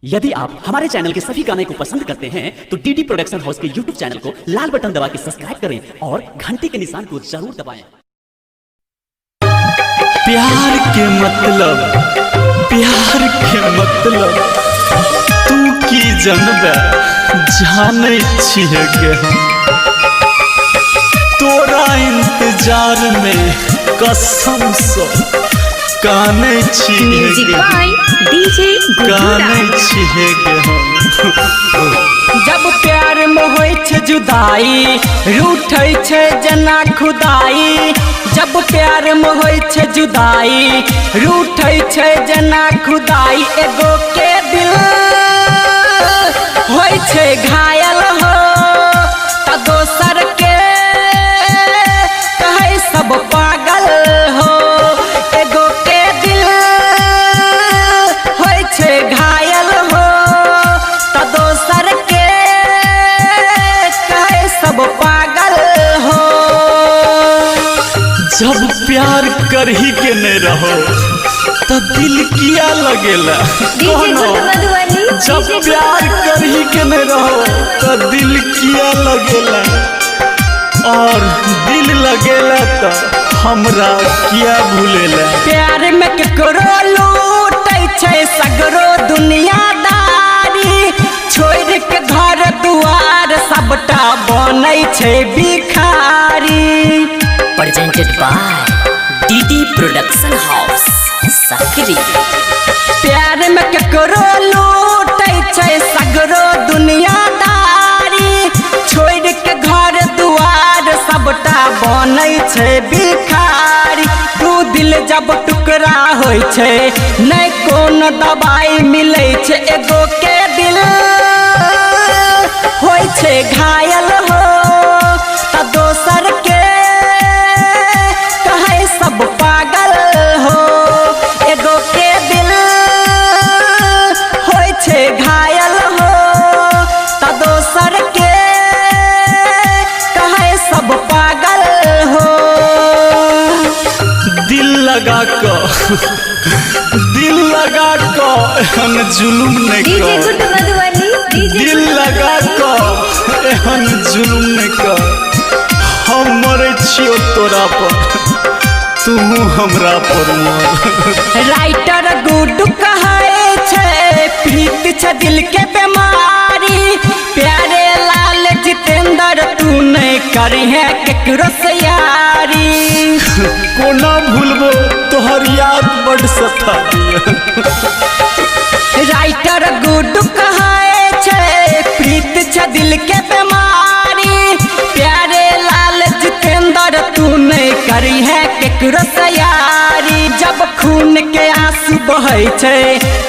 यदि आप हमारे चैनल के सभी गाने को पसंद करते हैं तो डीडी प्रोडक्शन हाउस के यूट्यूब चैनल को लाल बटन दबा के सब्सक्राइब करें और घंटी के निशान को जरूर दबाएं। प्यार के मतलब तू की जनबे जाने छिए गे हम तोरा इंतजार में कसम से काने छिए गे काने छिए गे हम। जब प्यार में होय छे जुदाई रूठै छे जना खुदाई। जब प्यार में होय छे जुदाई रूठै छे जना खुदाई। एगो के दिल होय छे घायल हो त दोसर के कहे सब पागल हो। एगो के दिल होय छे घायल हो त दोसर के कहे सब पागल हो। जब प्यार करही के नहीं रहो तो दिल किया लगेला कोनो। जब प्यार करही के नहीं रहो तो दिल किया लगेला और दिल लगेला तो हमरा किया भूलेला। प्यार में केकरो लूटै छे सगरो दुनियादारी। छोड़ के घर दुआर सबटा बनै छे भिखारी। Presented by DD Production House, Sakri। प्यार में केकरो लूटै छे सगरो दुनियादारी। छोड़ के घर दुआर सबटा बनै छे भिखारी। दू दिल जब टुकड़ा होय छे नै कोनो दवाई मिलै छे। एगो के दिल होय छे घायल हो त दोसर के कहे सब पागल हो। एगो के दिल होय छे घायल हो त दोसर के कहे सब पागल हो। दिल लगा को एहन जुलुम नहीं कर। दिल लगा को एहन जुलुम नहीं कर। हम मरे छियो तोरा पर तू हमरा पर मर। राइटर गुड्डू कहे छे प्रीत छे दिल के बीमारी। प्यारे लाल जितेंद्र तू नहीं करिहे केकरो से यारी। कोना भूलबो तोहर याद बड़ सताइए। राइटर गुड्डू कहे छे प्रीत छे दिल के बीमारी। प्यारे लाल जितेंद्र तू नहीं करिहे केकरो से यारी। जब खून के आंसू बहै छे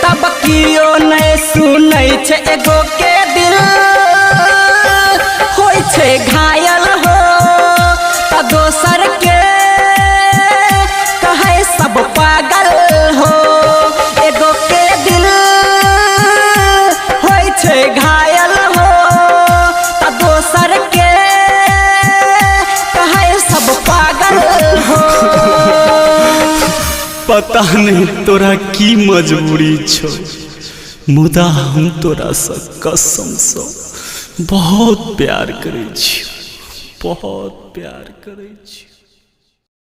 तब कियो नहीं सुनै छे। एगो के दिल होय छे घायल हो त दोसर के कहे सब पागल हो। एगो के दिल होय छे घायल हो त दोसर के कहे सब पागल हो। पता नहीं तोरा की मजबूरी छो मुदा हम तोरा से कसम से बहुत प्यार करे छी बहुत प्यार करे छी।